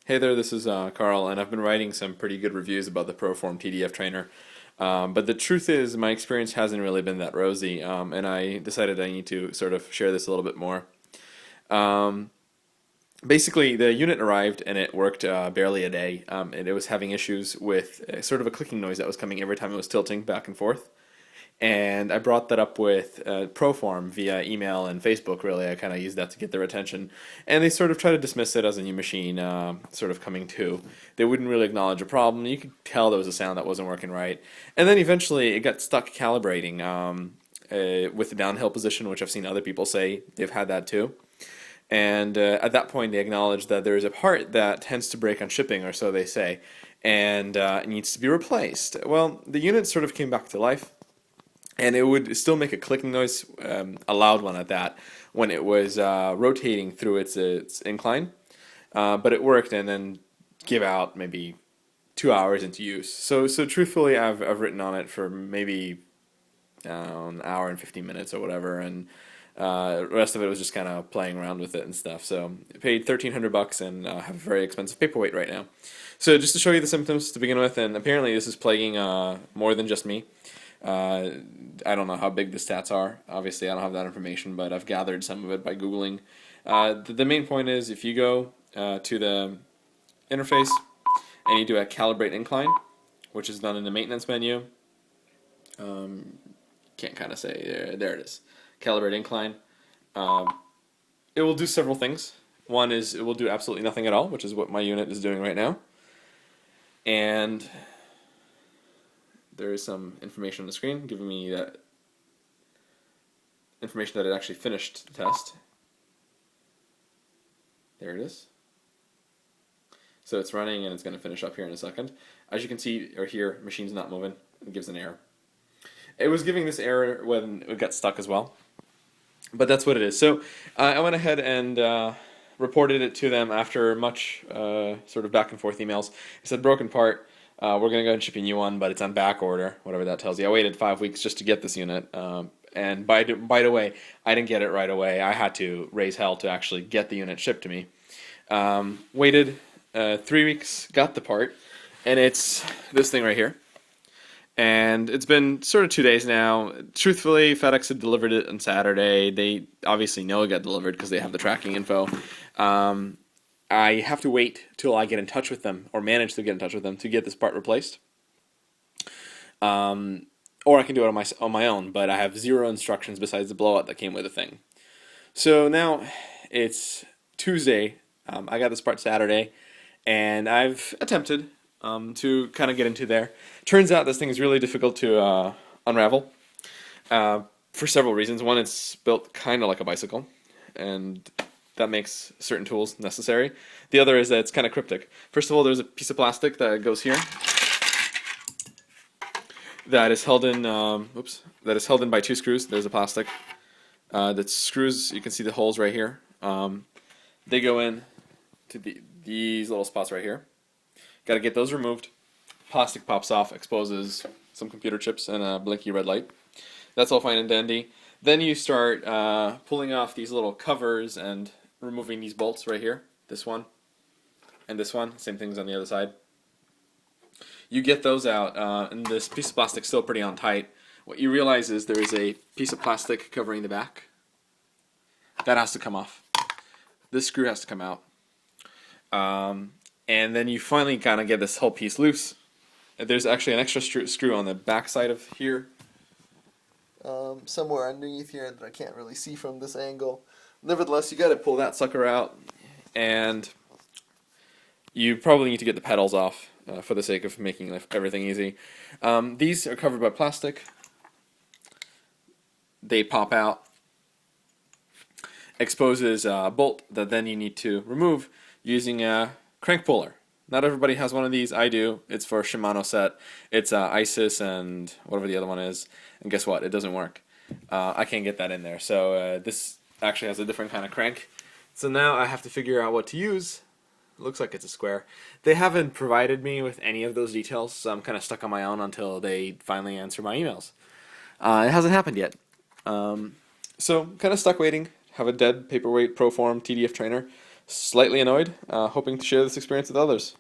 Hey there, this is Carl, and I've been writing some pretty good reviews about the ProForm TDF trainer. But the truth is, my experience hasn't really been that rosy, and I decided I need to sort of share this a little bit more. Um, Basically, the unit arrived and it worked barely a day, and it was having issues with sort of a clicking noise that was coming every time it was tilting back and forth. And I brought that up with Proform via email and Facebook, really. I kind of used that to get their attention. And they sort of try to dismiss it as a new machine sort of coming to. They wouldn't really acknowledge a problem. You could tell there was a sound that wasn't working right. And then eventually it got stuck calibrating with the downhill position, which I've seen other people say they've had that too. And at that point, they acknowledged that there is a part that tends to break on shipping, or so they say, and it needs to be replaced. Well, the unit sort of came back to life, and it would still make a clicking noise, a loud one at that, when it was rotating through its incline. But it worked, and then give out maybe 2 hours into use. So truthfully, I've written on it for maybe an hour and 15 minutes or whatever, and the rest of it was just kind of playing around with it and stuff. So I paid $1,300 and have a very expensive paperweight right now. So just to show you the symptoms to begin with, and apparently this is plaguing more than just me. I don't know how big the stats are. Obviously, I don't have that information, but I've gathered some of it by Googling. The main point is if you go to the interface and you do a calibrate incline, which is done in the maintenance menu, can't kind of say, there it is. Calibrate incline. It will do several things. One is it will do absolutely nothing at all, which is what my unit is doing right now. And there is some information on the screen giving me that information that it actually finished the test. There it is. So it's running and it's going to finish up here in a second. As you can see or hear, machine's not moving. It gives an error. It was giving this error when it got stuck as well. But that's what it is. So I went ahead and reported it to them after much sort of back and forth emails. It said broken part. We're going to go ahead and ship you a new one, but it's on back order, whatever that tells you. I waited 5 weeks just to get this unit. And by the way, I didn't get it right away. I had to raise hell to actually get the unit shipped to me. Waited 3 weeks, got the part, and it's this thing right here. And it's been sort of 2 days now. Truthfully, FedEx had delivered it on Saturday. They obviously know it got delivered because they have the tracking info. I have to wait till I get in touch with them, or manage to get in touch with them, to get this part replaced. Or I can do it on my own, but I have zero instructions besides the blowout that came with the thing. So now it's Tuesday. I got this part Saturday, and I've attempted to kind of get into there. Turns out this thing is really difficult to unravel for several reasons. One, it's built kind of like a bicycle, and that makes certain tools necessary. The other is that it's kind of cryptic. First of all, there's a piece of plastic that goes here that is held in. That is held in by two screws. There's a plastic that screws. You can see the holes right here. They go in to these little spots right here. Got to get those removed. Plastic pops off, exposes some computer chips and a blinky red light. That's all fine and dandy. Then you start pulling off these little covers and removing these bolts right here. This one and this one. Same things on the other side. You get those out, and this piece of plastic is still pretty on tight. What you realize is there is a piece of plastic covering the back. That has to come off. This screw has to come out. And then you finally kind of get this whole piece loose. There's actually an extra screw on the back side of here. Somewhere underneath here that I can't really see from this angle. Nevertheless, you got to pull that sucker out, and you probably need to get the pedals off for the sake of making everything easy. These are covered by plastic. They pop out. Exposes a bolt that then you need to remove using a crank puller. Not everybody has one of these. I do. It's for a Shimano set. It's ISIS and whatever the other one is. And guess what? It doesn't work. I can't get that in there. So this actually has a different kind of crank. So now I have to figure out what to use. It looks like it's a square. They haven't provided me with any of those details, so I'm kind of stuck on my own until they finally answer my emails. It hasn't happened yet. So kind of stuck waiting. Have a dead paperweight ProForm TDF trainer. slightly annoyed, hoping to share this experience with others.